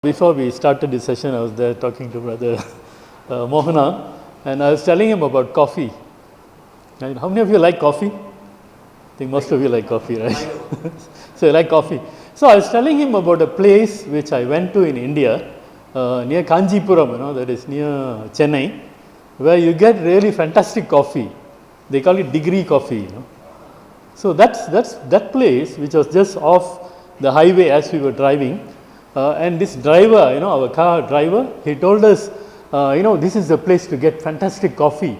Before we started this session, I was there talking to Brother Mohana, and I was telling him about coffee. Right? How many of you like coffee? I think most of you like coffee, right? So you like coffee. So I was telling him about a place which I went to in India, near Kanjipuram, that is near Chennai, where you get really fantastic coffee. They call it degree coffee. So that's that place which was just off the highway as we were driving. And this driver, our car driver, he told us, this is the place to get fantastic coffee.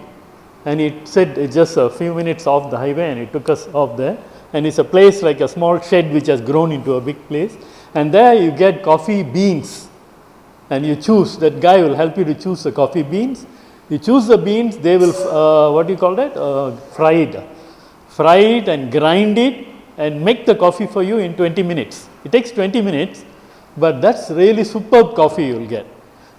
And he said it's just a few minutes off the highway, and he took us off there. And it's a place like a small shed which has grown into a big place. And there you get coffee beans. And you choose, that guy will help you to choose the coffee beans. You choose the beans, they will, fry it and grind it and make the coffee for you in 20 minutes. It takes 20 minutes. But that's really superb coffee you will get.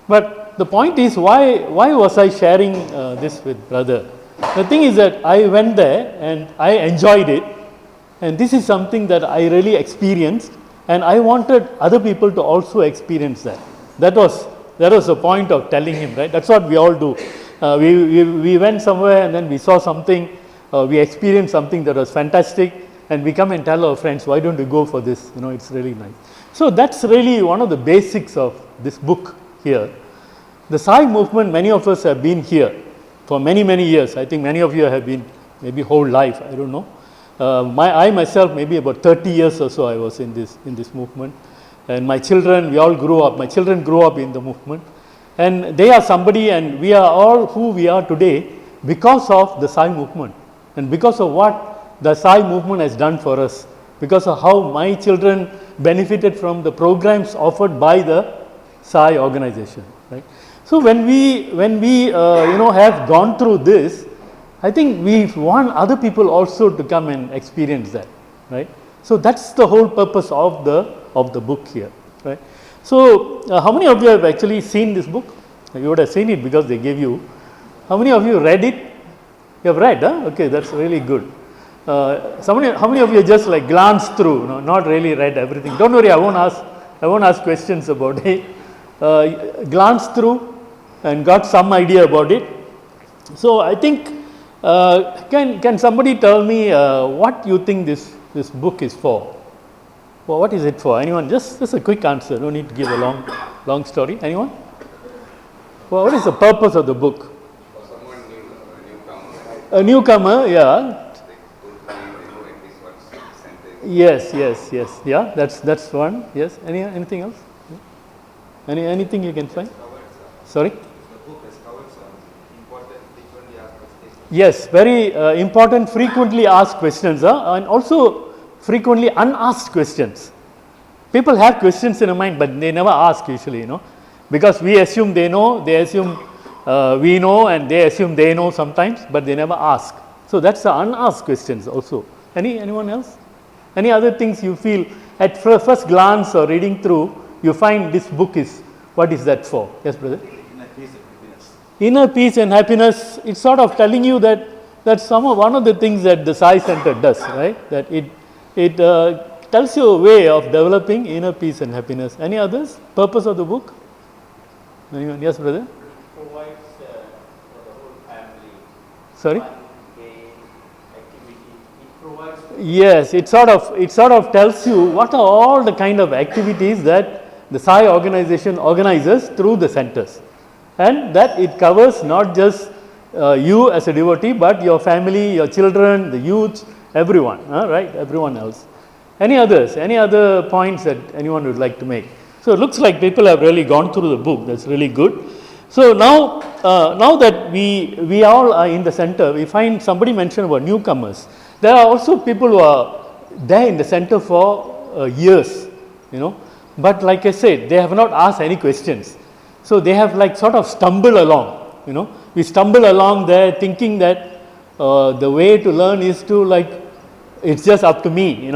But the point is, why was I sharing this with brother? The thing is that I went there and I enjoyed it, and this is something that I really experienced, and I wanted other people to also experience that. That was the point of telling him, right? That's what we all do. We went somewhere and then we saw something, we experienced something that was fantastic, and we come and tell our friends, why don't we go for this? It's really nice. So that's really one of the basics of this book here. The Sai movement, many of us have been here for many, many years. I think many of you have been maybe whole life, I don't know. I myself, maybe about 30 years or so I was in this movement. And my children, we all grew up. My children grew up in the movement. And they are somebody, and we are all who we are today because of the Sai movement. And because of what the Sai movement has done for us. Because of how my children benefited from the programs offered by the Sai Organization. Right? So when we have gone through this, I think we want other people also to come and experience that. Right? So that's the whole purpose of the book here. Right? So how many of you have actually seen this book? You would have seen it because they gave you. How many of you read it? You have read, huh? Okay, that's really good. How many of you just like glanced through, not really read everything? Don't worry, I won't ask questions about it. Glanced through and got some idea about it. So I think, can somebody tell me what you think this book is for? Well, what is it for? Anyone? Just a quick answer. No need to give a long story. Anyone? Well, what is the purpose of the book? For someone newcomer. A newcomer, yeah. Yes. Yeah, that's one. Yes. Anything else? Anything you can find? Sorry? The book has covered some important frequently asked questions. Yes, very important frequently asked questions, and also frequently unasked questions. People have questions in their mind, but they never ask usually, because we assume they know, they assume we know, and they assume they know sometimes, but they never ask. So that's the unasked questions also. Anyone else? Any other things you feel at first glance or reading through, you find this book is, what is that for? Yes, brother? Inner peace and happiness. Inner peace and happiness, it's sort of telling you that's one of the things that the Sai Center does, right? That it tells you a way of developing inner peace and happiness. Any others? Purpose of the book? Anyone? Yes, brother? It provides for the whole family. Sorry? Fun, game, activity. It provides. Yes, it sort of tells you what are all the kind of activities that the Sai Organization organizes through the centers, and that it covers not just you as a devotee, but your family, your children, the youth, everyone, right? Everyone else. Any others? Any other points that anyone would like to make? So it looks like people have really gone through the book. That's really good. So now that we all are in the center, we find somebody mentioned about newcomers. There are also people who are there in the center for years, but like I said, they have not asked any questions. So they have like sort of stumbled along, we stumble along there thinking that the way to learn is to it's just up to me,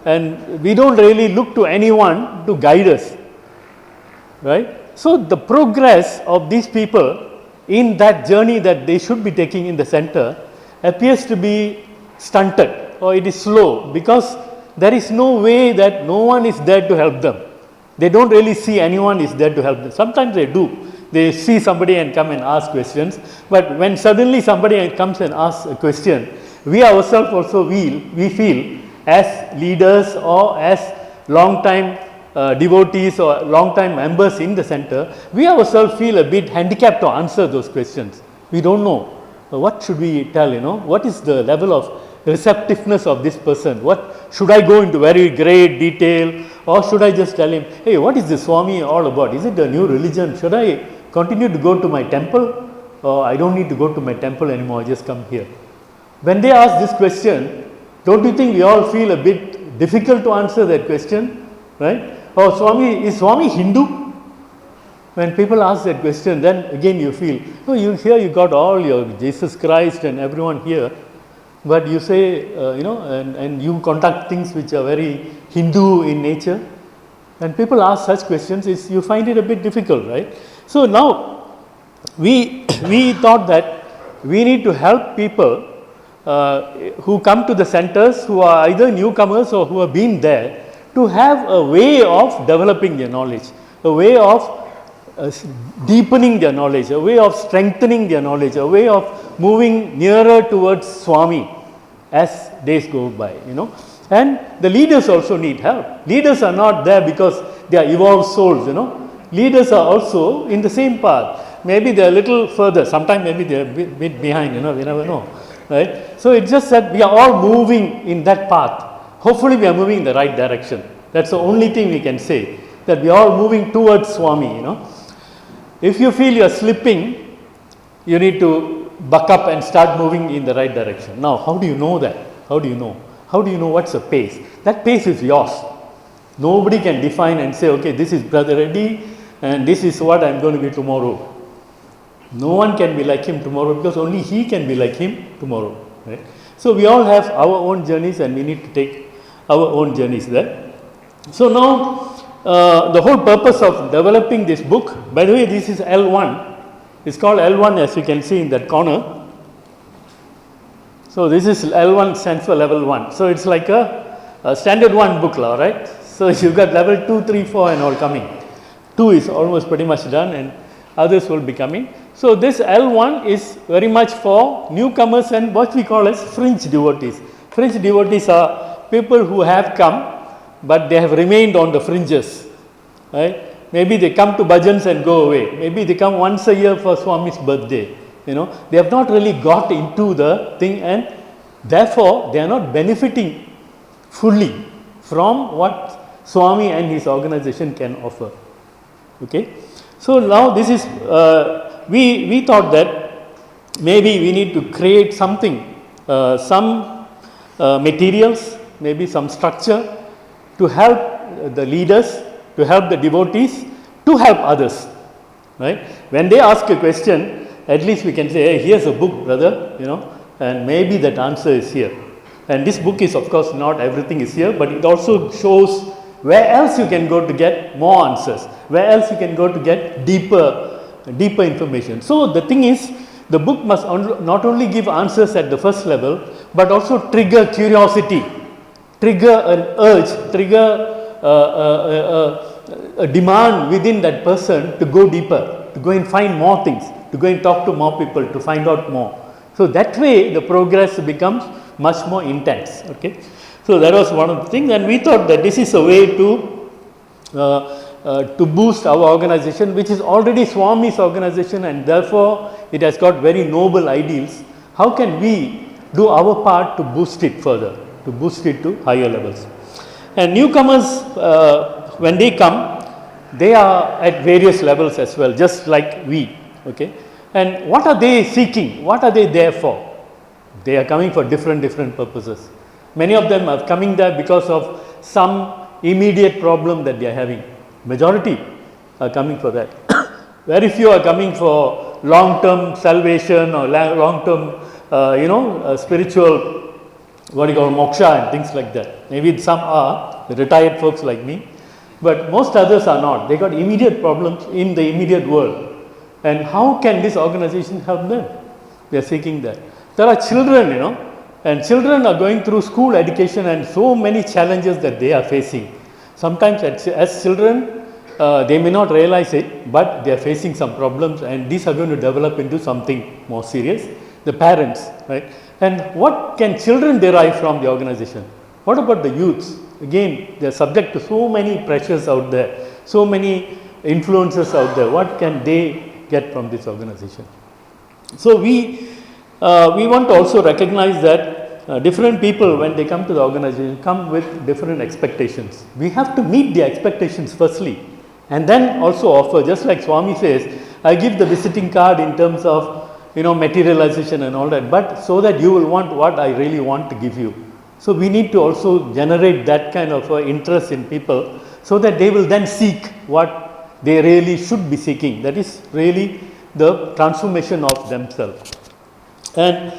and we don't really look to anyone to guide us, right? So the progress of these people in that journey that they should be taking in the center appears to be stunted, or it is slow, because there is no way that no one is there to help them. They don't really see anyone is there to help them. Sometimes they do. They see somebody and come and ask questions. But when suddenly somebody comes and asks a question, we ourselves also we feel as leaders or as long time devotees or long time members in the center, we ourselves feel a bit handicapped to answer those questions. We don't know. What should we tell, what is the level of receptiveness of this person? What should I go into very great detail, or should I just tell him, hey, what is this Swami all about? Is it a new religion? Should I continue to go to my temple, or I don't need to go to my temple anymore, I just come here? When they ask this question, don't you think we all feel a bit difficult to answer that question, right? Oh, Swami, is Swami Hindu? When people ask that question, then again you feel, oh, you got all your Jesus Christ and everyone here, but you say, and you conduct things which are very Hindu in nature. When people ask such questions, you find it a bit difficult, right? So now we thought that we need to help people who come to the centers, who are either newcomers or who have been there, to have a way of developing their knowledge, a way of deepening their knowledge, a way of strengthening their knowledge, a way of moving nearer towards Swami as days go by, And the leaders also need help. Leaders are not there because they are evolved souls, Leaders are also in the same path. Maybe they are a little further, sometimes maybe they are a bit behind, we never know, right? So it's just that we are all moving in that path. Hopefully we are moving in the right direction. That's the only thing we can say, that we are all moving towards Swami, If you feel you are slipping, you need to buck up and start moving in the right direction. Now, how do you know that? How do you know? How do you know what's the pace? That pace is yours. Nobody can define and say, okay, this is Brother Reddy and this is what I am going to be tomorrow. No one can be like him tomorrow because only he can be like him tomorrow. Right? So, we all have our own journeys and we need to take our own journeys there. So, now the whole purpose of developing this book, by the way, this is L1. It's called L1 as you can see in that corner. So, this is L1 stands for level 1. So, it's like a standard 1 book, right? So, you've got level 2, 3, 4 and all coming. 2 is almost pretty much done and others will be coming. So, this L1 is very much for newcomers and what we call as fringe devotees. Fringe devotees are people who have come, but they have remained on the fringes, right? Maybe they come to bhajans and go away. Maybe they come once a year for Swami's birthday. They have not really got into the thing and therefore they are not benefiting fully from what Swami and his organization can offer. Okay. So now this is, we thought that maybe we need to create something, some materials, maybe some structure to help the leaders, to help the devotees, to help others, right? When they ask a question, at least we can say, hey, here's a book, brother, and maybe that answer is here. And this book is, of course, not everything is here, but it also shows where else you can go to get more answers, where else you can go to get deeper information. So the thing is, the book must not only give answers at the first level, but also trigger curiosity, trigger an urge, trigger a demand within that person to go deeper, to go and find more things, to go and talk to more people, to find out more. So that way the progress becomes much more intense. Okay. So that was one of the things, and we thought that this is a way to boost our organization, which is already Swami's organization, and therefore it has got very noble ideals. How can we do our part to boost it further, to boost it to higher levels? And newcomers, when they come, they are at various levels as well, just like we. Okay. And what are they seeking? What are they there for? They are coming for different purposes. Many of them are coming there because of some immediate problem that they are having. Majority are coming for that. Very few are coming for long-term salvation or long-term, spiritual, what you call moksha and things like that. Maybe some are, retired folks like me, but most others are not. They got immediate problems in the immediate world. And how can this organization help them? They are seeking that. There are children, and children are going through school education and so many challenges that they are facing. Sometimes as children, they may not realize it, but they are facing some problems, and these are going to develop into something more serious. The parents, right? And what can children derive from the organization? What about the youths? Again, they are subject to so many pressures out there, so many influences out there. What can they get from this organization? So we want to also recognize that different people, when they come to the organization, come with different expectations. We have to meet the expectations firstly, and then also offer. Just like Swami says, I give the visiting card in terms of materialization and all that, but so that you will want what I really want to give you. So we need to also generate that kind of interest in people, so that they will then seek what they really should be seeking. That is really the transformation of themselves. And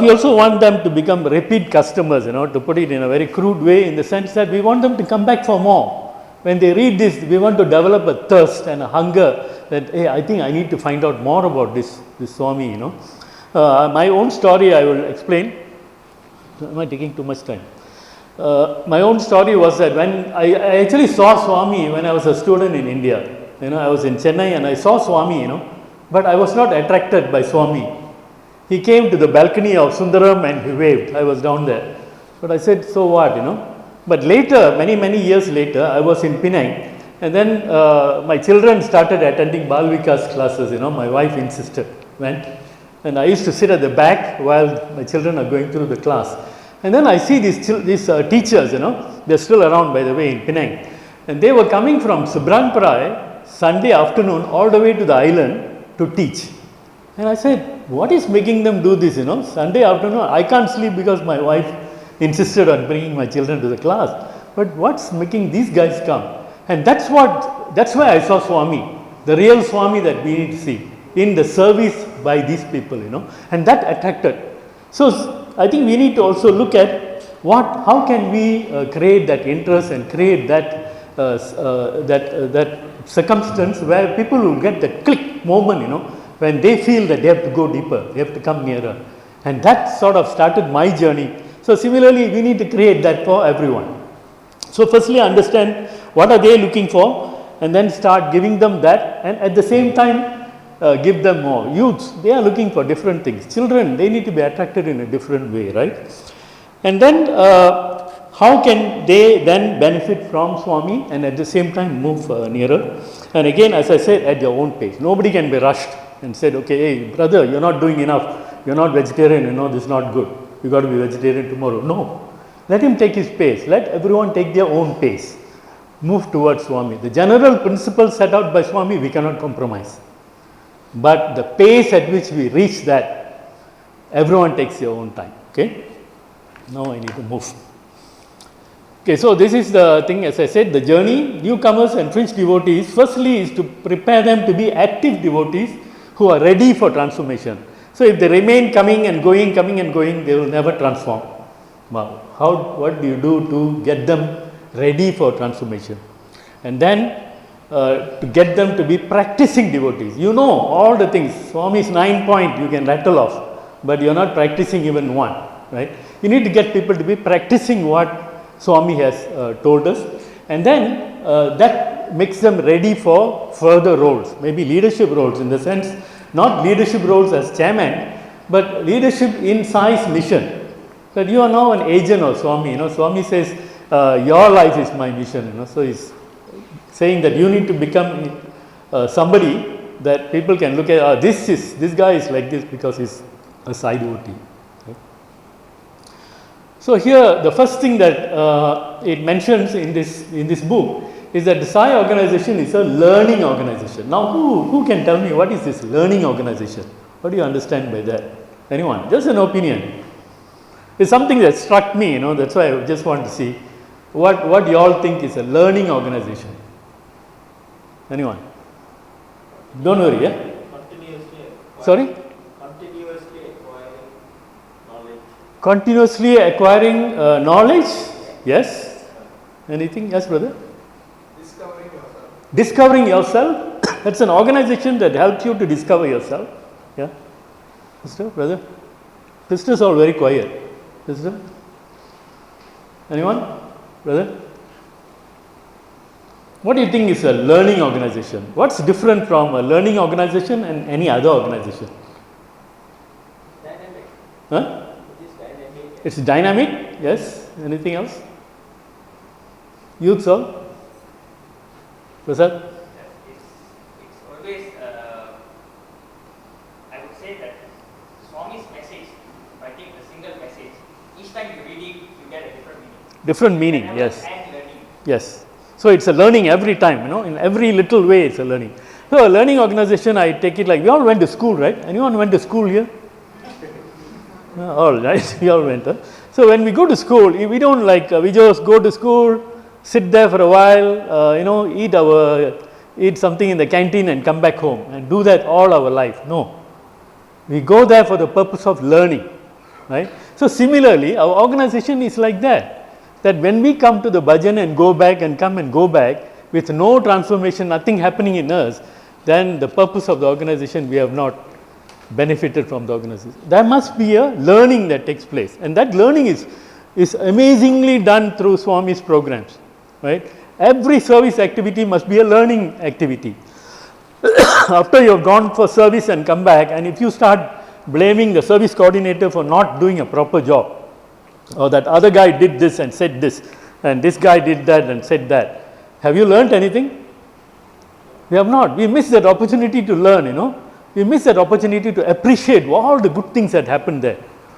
we also want them to become repeat customers, to put it in a very crude way, in the sense that we want them to come back for more. When they read this, we want to develop a thirst and a hunger that, hey, I think I need to find out more about this Swami, My own story I will explain. Am I taking too much time? My own story was that when I actually saw Swami when I was a student in India. I was in Chennai and I saw Swami, but I was not attracted by Swami. He came to the balcony of Sundaram and he waved. I was down there. But I said, so what, But later, many years later, I was in Penang, and then my children started attending Bal Vikas classes, my wife insisted, went. And I used to sit at the back while my children are going through the class. And then I see these teachers, they're still around, by the way, in Penang. And they were coming from Subranpurai Sunday afternoon all the way to the island to teach. And I said, what is making them do this, Sunday afternoon, I can't sleep because my wife insisted on bringing my children to the class. But what's making these guys come? And that's why I saw Swami, the real Swami that we need to see, in the service by these people, and that attracted. So I think we need to also look at how can we create that interest and create that circumstance where people will get that click moment, when they feel that they have to go deeper, they have to come nearer. And that sort of started my journey. So similarly, we need to create that for everyone. So firstly, understand what are they looking for, and then start giving them that, and at the same time give them more. Youths, they are looking for different things. Children, they need to be attracted in a different way, right? And then how can they then benefit from Swami and at the same time move nearer? And again, as I said, at their own pace. Nobody can be rushed and said, okay, hey brother, you're not doing enough, you're not vegetarian, this is not good, you got to be vegetarian tomorrow. No, let him take his pace, let everyone take their own pace, move towards Swami. The general principle set out by Swami, we cannot compromise, but the pace at which we reach that, everyone takes their own time. Okay, now I need to move. Okay, so this is the thing, as I said, the journey. Newcomers and fringe devotees, firstly is to prepare them to be active devotees who are ready for transformation. So if they remain coming and going, they will never transform. Wow. What do you do to get them ready for transformation? And then to get them to be practicing devotees. All the things. Swami's 9 point you can rattle off, but you are not practicing even one, right? You need to get people to be practicing what Swami has told us, and then that makes them ready for further roles, maybe leadership roles, in the sense, not leadership roles as chairman, but leadership in Sai's mission. That you are now an agent of Swami. Swami says, your life is my mission. So he's saying that you need to become somebody that people can look at. This guy is like this because he's a Sai devotee. So here, the first thing that it mentions in this book is that the Sai Organization is a learning organization. Now, who can tell me what is this learning organization? What do you understand by that? Anyone? Just an opinion. It's something that struck me. That's why I just want to see what you all think is a learning organization. Anyone? Don't worry, yeah. Sorry. Continuously acquiring knowledge. Yes. Anything? Yes, brother? Discovering yourself. That's an organization that helps you to discover yourself. Yeah. Sister, brother? Sisters are very quiet. Sister? Anyone? Brother? What do you think is a learning organization? What's different from a learning organization and any other organization? Dynamic. Huh? It is dynamic. It's dynamic, yes. Anything else? Youth, sir? Prasad? It's always, I would say that Swami's message, if I take the single message, each time you read it, you get a different meaning. Different meaning, Whenever yes. and learning. Yes. So it's a learning every time, in every little way it's a learning. So a learning organization, I take it like, we all went to school, right? Anyone went to school here? All right, we all went. So when we go to school, we don't we just go to school, sit there for a while, eat something in the canteen and come back home and do that all our life. No. We go there for the purpose of learning, right? So similarly, our organization is like that when we come to the bhajan and go back and come and go back with no transformation, nothing happening in us, then the purpose of the organization, we have not benefited from the organization. There must be a learning that takes place, and that learning is amazingly done through Swami's programs, right? Every service activity must be a learning activity. After you have gone for service and come back, and if you start blaming the service coordinator for not doing a proper job, or that other guy did this and said this, and this guy did that and said that, have you learned anything? We have not. We missed that opportunity to learn, We missed that opportunity to appreciate all the good things that happened there.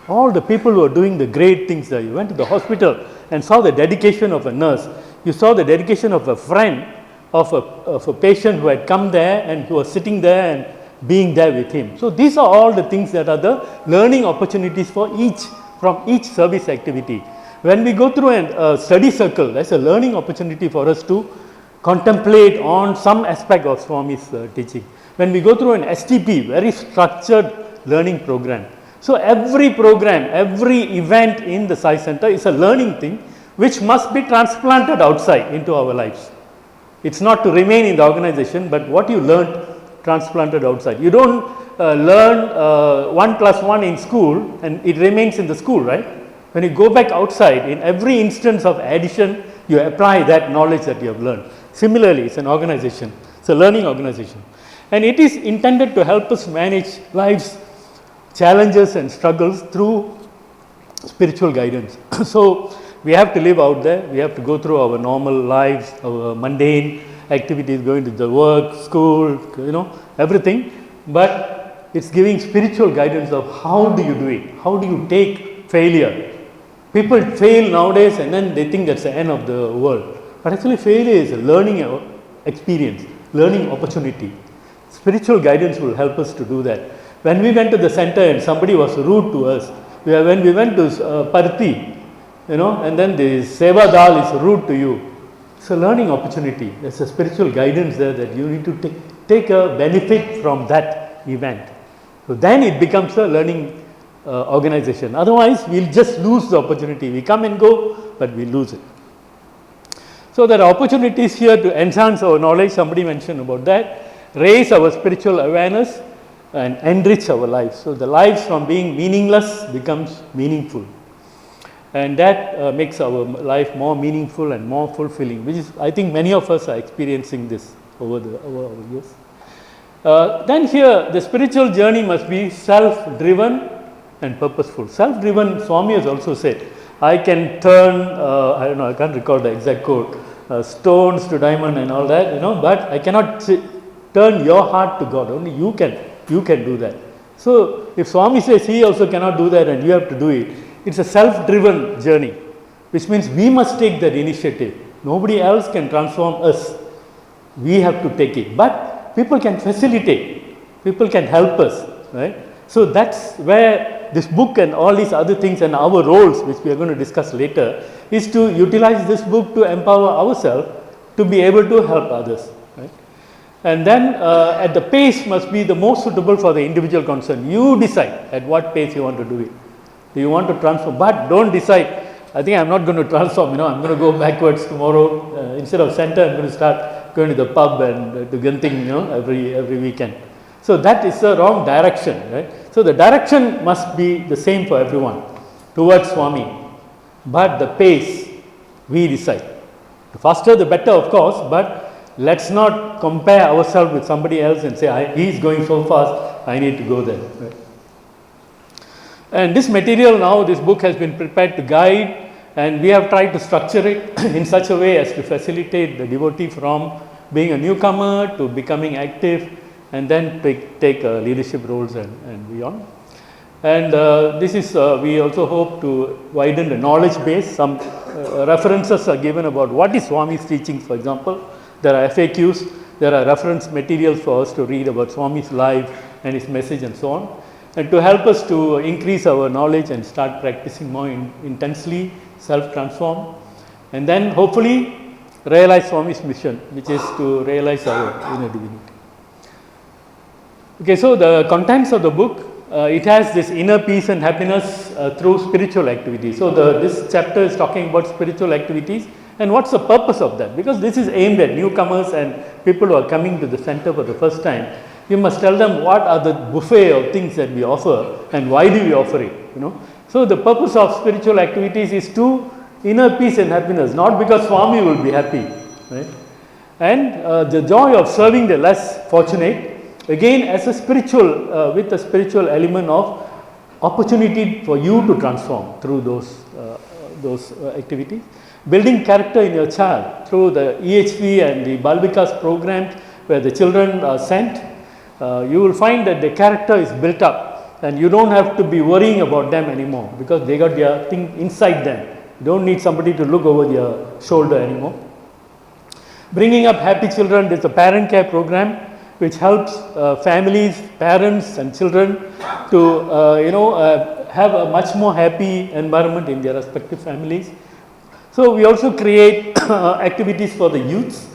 All the people who are doing the great things there. You went to the hospital and saw the dedication of a nurse. You saw the dedication of a friend, of a patient who had come there and who was sitting there and being there with him. So these are all the things that are the learning opportunities from each service activity. When we go through a study circle, that's a learning opportunity for us to contemplate on some aspect of Swami's teaching. When we go through an STP, very structured learning program. So every program, every event in the Sai Center is a learning thing which must be transplanted outside into our lives. It's not to remain in the organization, but what you learned transplanted outside. You don't learn 1 plus 1 in school and it remains in the school, right? When you go back outside, in every instance of addition, you apply that knowledge that you have learned. Similarly, it's an organization, it's a learning organization. And it is intended to help us manage life's challenges and struggles through spiritual guidance. So we have to live out there, we have to go through our normal lives, our mundane activities, going to the work, school, everything. But it's giving spiritual guidance of how do you do it, how do you take failure. People fail nowadays and then they think that's the end of the world. But actually failure is a learning experience, learning opportunity. Spiritual guidance will help us to do that. When we went to the center and somebody was rude to us, when we went to Parthi, and then the Seva Dal is rude to you, it's a learning opportunity. There's a spiritual guidance there that you need to take a benefit from that event. So then it becomes a learning organization. Otherwise, we'll just lose the opportunity. We come and go, but we lose it. So there are opportunities here to enhance our knowledge. Somebody mentioned about that. Raise our spiritual awareness and enrich our lives. So the lives from being meaningless becomes meaningful. And that makes our life more meaningful and more fulfilling, which is, I think many of us are experiencing this over our years. Then here, the spiritual journey must be self-driven and purposeful. Self-driven, Swami has also said, I can turn, I don't know, I can't recall the exact quote, stones to diamond and all that, but I cannot turn your heart to God. Only you can do that. So if Swami says he also cannot do that and you have to do it, it's a self-driven journey, which means we must take that initiative. Nobody else can transform us. We have to take it. But people can facilitate. People can help us, right? So that's where this book and all these other things and our roles, which we are going to discuss later, is to utilize this book to empower ourselves to be able to help others, right? And then at the pace must be the most suitable for the individual concerned. You decide at what pace you want to do it. Do you want to transform? But don't decide, I think I'm not going to transform, I'm going to go backwards tomorrow. Instead of center, I'm going to start going to the pub and to Genting, every weekend. So that is the wrong direction, right? So the direction must be the same for everyone towards Swami. But the pace, we decide. The faster the better, of course, but let's not compare ourselves with somebody else and say, he's going so fast, I need to go there. Right? And this material now, this book has been prepared to guide, and we have tried to structure it in such a way as to facilitate the devotee from being a newcomer to becoming active, and then take leadership roles and beyond. And this is, we also hope to widen the knowledge base. Some references are given about what is Swami's teachings, for example. There are FAQs, there are reference materials for us to read about Swami's life and his message and so on. And to help us to increase our knowledge and start practicing more intensely, self-transform, and then hopefully realize Swami's mission, which is to realize our inner divinity. Okay, so the contents of the book, it has this inner peace and happiness through spiritual activities. So this chapter is talking about spiritual activities and what's the purpose of that, because this is aimed at newcomers and people who are coming to the center for the first time. You must tell them what are the buffet of things that we offer and why do we offer it, you know. So the purpose of spiritual activities is to inner peace and happiness, not because Swami will be happy, right? And the joy of serving the less fortunate, again as a spiritual, with a spiritual element of opportunity for you to transform through those activities. Building character in your child through the EHV and the Balvikas programs where the children are sent, you will find that the character is built up and you don't have to be worrying about them anymore because they got their thing inside them. You don't need somebody to look over their shoulder anymore. Bringing up happy children, there is a parent care program which helps families, parents and children to have a much more happy environment in their respective families. So we also create activities for the youths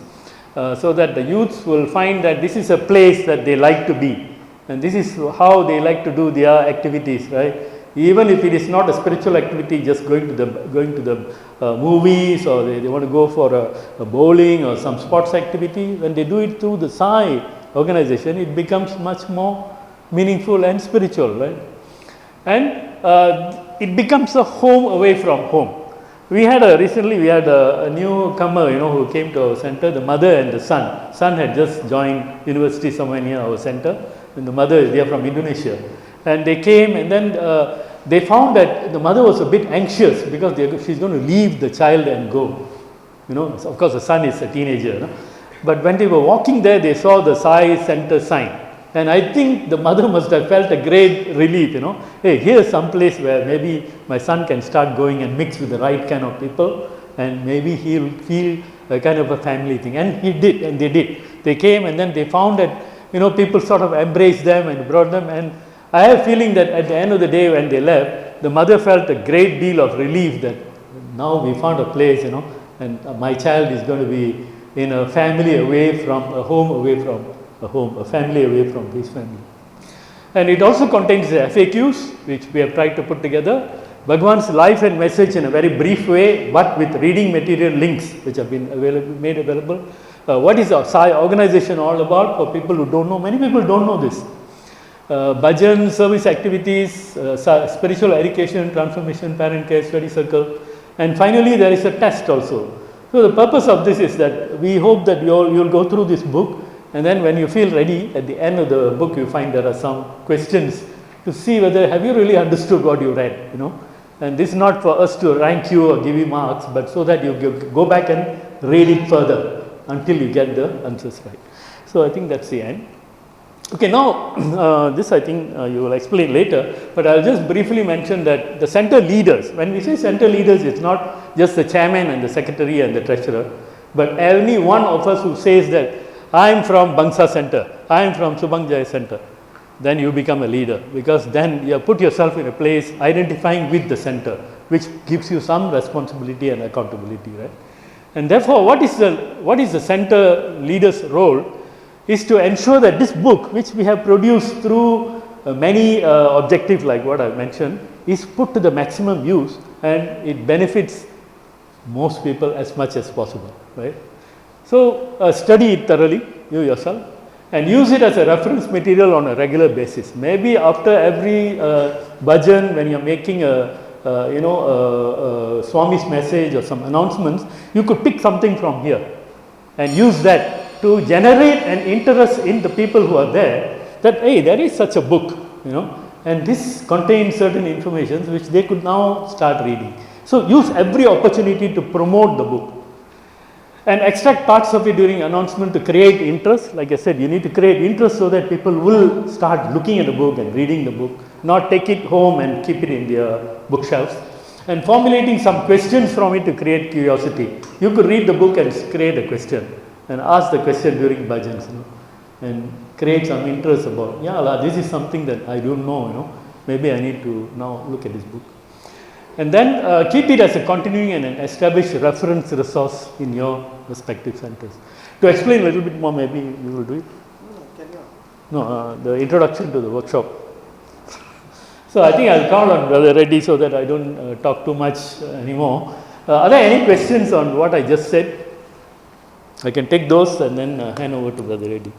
so that the youths will find that this is a place that they like to be and this is how they like to do their activities, right? Even if it is not a spiritual activity, just going to the movies or they want to go for a bowling or some sports activity, when they do it through the Sai Organization, it becomes much more meaningful and spiritual, right? And it becomes a home away from home. We had recently we had a newcomer, who came to our center, the mother and the son. Son had just joined university somewhere near our center, and the mother is there from Indonesia. And they came and then they found that the mother was a bit anxious because she's going to leave the child and go. Of course the son is a teenager. But when they were walking there, they saw the Sai Centres sign. And I think the mother must have felt a great relief, Hey, here's some place where maybe my son can start going and mix with the right kind of people and maybe he'll feel a kind of a family thing. And he did, and they did. They came and then they found that, people sort of embraced them and brought them. And I have a feeling that at the end of the day when they left, the mother felt a great deal of relief that now we found a place, and my child is going to be in a family away from a home, away from a home, a family away from his family. And it also contains the FAQs, which we have tried to put together. Bhagwan's life and message in a very brief way, but with reading material links, which have been made available. What is the Sai Organization all about for people who don't know? Many people don't know this. Bhajan, service activities, spiritual education, transformation, parent care, study circle. And finally, there is a test also. So the purpose of this is that we hope that you'll go through this book, and then when you feel ready, at the end of the book, you find there are some questions to see whether have you really understood what you read, And this is not for us to rank you or give you marks, but so that you go back and read it further until you get the answers right. So I think that's the end. Okay, now this I think you will explain later, but I'll just briefly mention that the center leaders, when we say center leaders, it's not just the chairman and the secretary and the treasurer, but any one of us who says that I am from Bangsa Center, I am from Subangjaya Center, then you become a leader, because then you put yourself in a place identifying with the center, which gives you some responsibility and accountability, right? And therefore, what is the center leader's role is to ensure that this book, which we have produced through many objectives like what I mentioned, is put to the maximum use and it benefits most people as much as possible, right? So study it thoroughly, you yourself, and use it as a reference material on a regular basis. Maybe after every bhajan, when you are making a Swami's message or some announcements, you could pick something from here and use that to generate an interest in the people who are there, that hey, there is such a book, and this contains certain information which they could now start reading. So use every opportunity to promote the book and extract parts of it during announcement to create interest. Like I said, you need to create interest so that people will start looking at the book and reading the book, not take it home and keep it in their bookshelves, and formulating some questions from it to create curiosity. You could read the book and create a question and ask the question during bhajans, and create some interest about, this is something that I don't know, maybe I need to now look at this book. And then keep it as a continuing and an established reference resource in your respective centers. To explain a little bit more, maybe you will do it. No, the introduction to the workshop. So I think I'll count on Brother Reddy so that I don't talk too much anymore. Are there any questions on what I just said? I can take those and then hand over to Brother Reddy.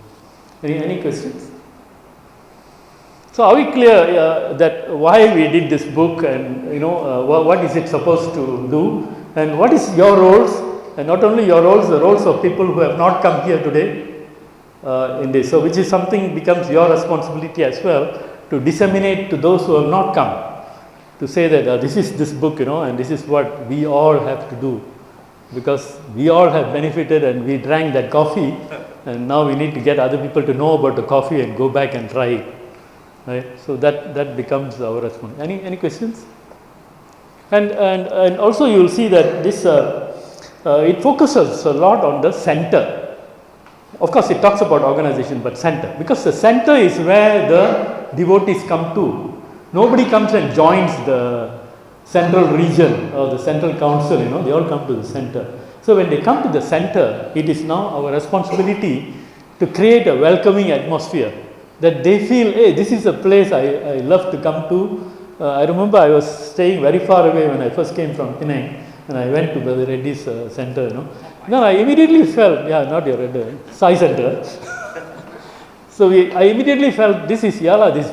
Any questions? So are we clear that why we did this book, and what is it supposed to do, and what is your roles, and not only your roles, the roles of people who have not come here today in this. So which is something becomes your responsibility as well, to disseminate to those who have not come, to say that this is this book, and this is what we all have to do, because we all have benefited and we drank that coffee, and now we need to get other people to know about the coffee and go back and try it. Right, so that becomes our response. Any questions? And also you will see that this it focuses a lot on the center. Of course, it talks about organization, but center, because the center is where the devotees come to. Nobody comes and joins the central region or the central council. They all come to the center. So when they come to the center, it is now our responsibility to create a welcoming atmosphere, that they feel, hey, this is a place I love to come to. I remember I was staying very far away when I first came from Penang, and I went to Brother Reddy's center, Then I immediately felt, not your Reddy, Sai Centres. So I immediately felt, this is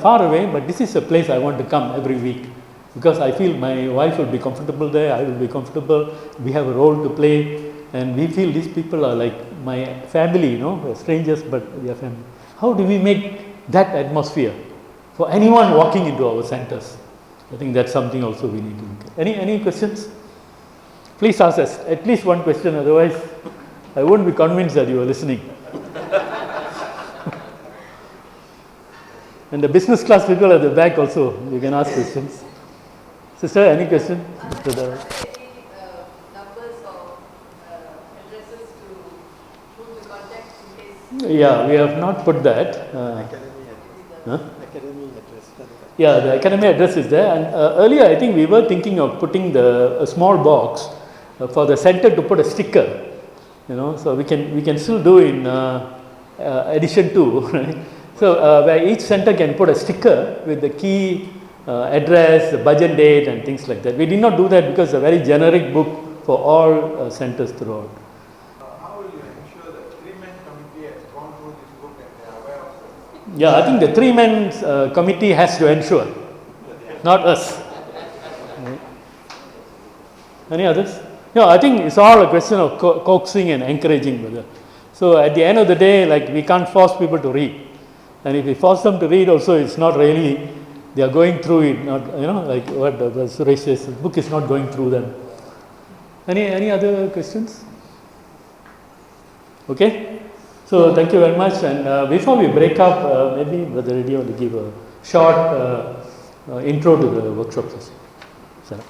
far away, but this is a place I want to come every week, because I feel my wife will be comfortable there, I will be comfortable, we have a role to play, and we feel these people are like my family, strangers, but we are family. How do we make that atmosphere for anyone walking into our centers? I think that's something also we need to look at. Any questions? Please ask us at least one question, otherwise I won't be convinced that you are listening. And the business class people at the back also, you can ask questions. Sister, any question? Yeah, we have not put that. Academy address. Yeah, the academy address is there. And earlier, I think we were thinking of putting a small box for the center to put a sticker. So we can still do in addition to, right? So where each center can put a sticker with the key address, the budget date, and things like that. We did not do that because it's a very generic book for all centers throughout. Yeah, I think the 3-man committee has to ensure, not us. Right. Any others? No, I think it's all a question of coaxing and encouraging, brother. So at the end of the day, like, we can't force people to read. And if we force them to read also, it's not really, they are going through it, not, like what Suresh says, the book is not going through them. Any other questions? Okay. So thank you very much, and before we break up, maybe Brother Reddy want to give a short intro to the workshop session.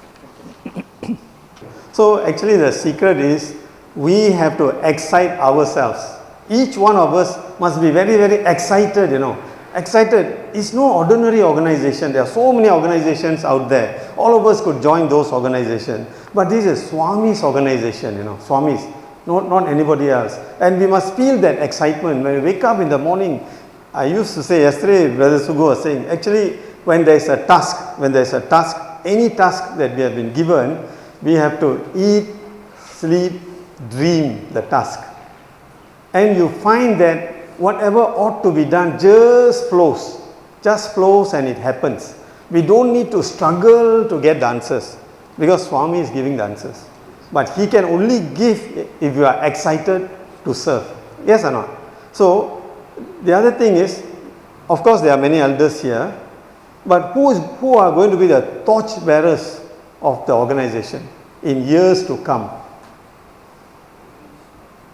So actually the secret is we have to excite ourselves. Each one of us must be very, very excited, Excited. It's no ordinary organization. There are so many organizations out there. All of us could join those organizations. But this is Swami's organization, Swami's. Not anybody else. And we must feel that excitement. When we wake up in the morning, I used to say yesterday, Brother Sugu was saying, actually when there is a task, any task that we have been given, we have to eat, sleep, dream the task. And you find that whatever ought to be done just flows and it happens. We don't need to struggle to get the answers, because Swami is giving the answers. But he can only give if you are excited to serve. Yes or not? So, the other thing is, of course, there are many elders here, but who are going to be the torch bearers of the organization in years to come?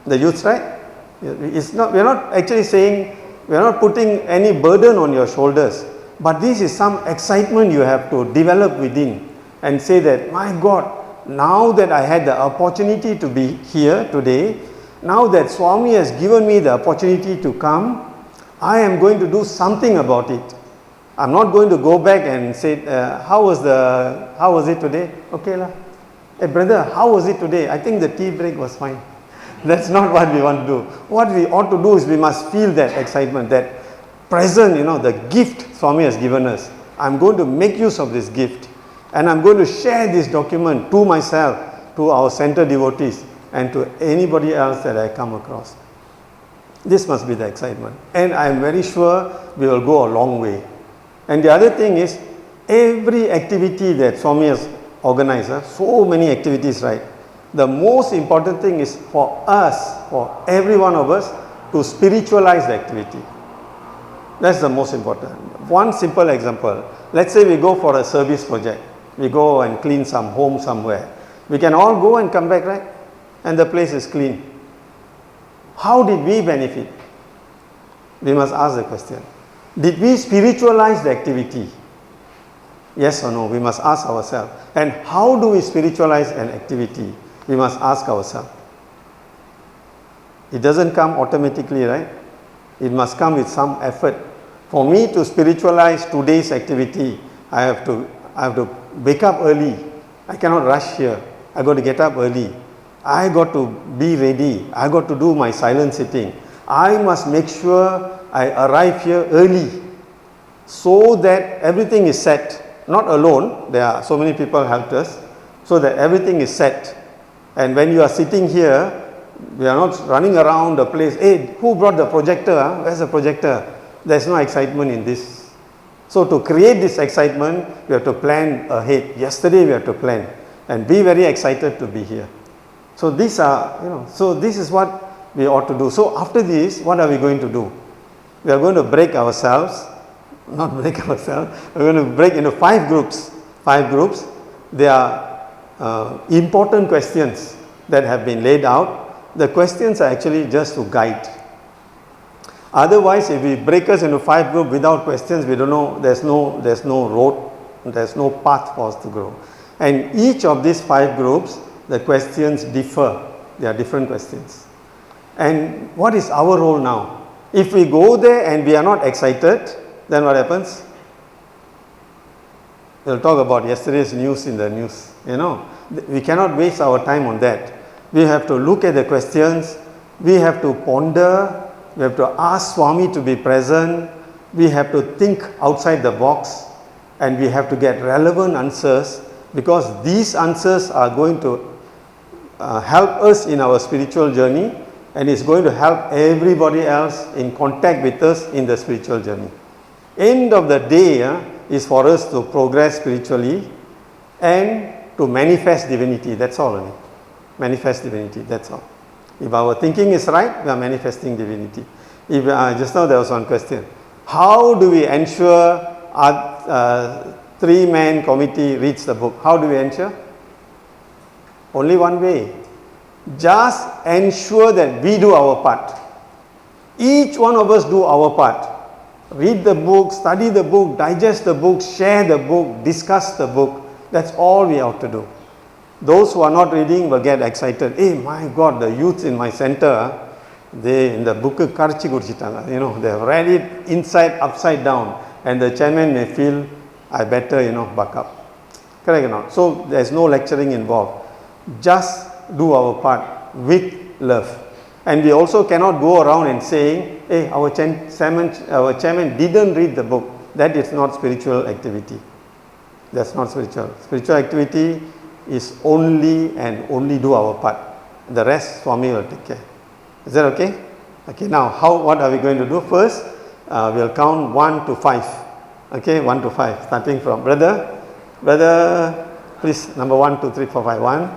The youths, right? It's not, we are not actually saying, we are not putting any burden on your shoulders, but this is some excitement you have to develop within and say that, my God, now that I had the opportunity to be here today, now that Swami has given me the opportunity to come, I am going to do something about it. I'm not going to go back and say, how was it today? Okay lah. Hey brother, how was it today? I think the tea break was fine. That's not what we want to do. What we ought to do is we must feel that excitement, that present, the gift Swami has given us. I'm going to make use of this gift, and I'm going to share this document to myself, to our center devotees, and to anybody else that I come across. This must be the excitement, and I am very sure we will go a long way. And the other thing is, every activity that Swami has organized, so many activities, right? The most important thing is for us, for every one of us, to spiritualize the activity. That's the most important. One simple example. Let's say we go for a service project. We go and clean some home somewhere. We can all go and come back, right? And the place is clean. How did we benefit? We must ask the question. Did we spiritualize the activity? Yes or no? We must ask ourselves. And how do we spiritualize an activity? We must ask ourselves. It doesn't come automatically, right? It must come with some effort. For me to spiritualize today's activity, I have to wake up early. I cannot rush here. I got to get up early. I got to be ready. I got to do my silent sitting. I must make sure I arrive here early so that everything is set. Not alone, there are so many people helped us, so that everything is set. And when you are sitting here, we are not running around the place. Hey, who brought the projector? Huh? Where's the projector? There's no excitement in this. So to create this excitement, we have to plan ahead. Yesterday we have to plan and be very excited to be here. So these are, so this is what we ought to do. So after this, what are we going to do? We are going to break ourselves, not break ourselves, we're going to break into 5 groups. 5 groups. They are important questions that have been laid out. The questions are actually just to guide. Otherwise, if we break us into 5 groups without questions, we don't know, there's no road, there's no path for us to grow. And each of these 5 groups, the questions differ. They are different questions. And what is our role now? If we go there and we are not excited, then what happens? We'll talk about yesterday's news in the news. We cannot waste our time on that. We have to look at the questions. We have to ponder. We have to ask Swami to be present. We have to think outside the box, and we have to get relevant answers, because these answers are going to help us in our spiritual journey, and it's going to help everybody else in contact with us in the spiritual journey. End of the day is for us to progress spiritually and to manifest divinity. That's all only. Manifest divinity, that's all. If our thinking is right, we are manifesting divinity. If just now there was one question. How do we ensure our 3-man committee reads the book? How do we ensure? Only one way. Just ensure that we do our part. Each one of us do our part. Read the book, study the book, digest the book, share the book, discuss the book. That's all we have to do. Those who are not reading will get excited. Hey, my God, the youths in my center, they in the book karchi kudichitanga. They have read it inside, upside down, and the chairman may feel, I better, buck up. Correct or not? So there is no lecturing involved. Just do our part with love. And we also cannot go around and saying, hey, our chairman didn't read the book. That is not spiritual activity. That's not spiritual. Spiritual activity is only and only do our part. The rest Swami will take care. Is that okay? Okay, now what are we going to do? First, we'll count 1 to 5. Okay, 1 to 5. Starting from brother, please, number 1, 2, 3, 4, 5. 1,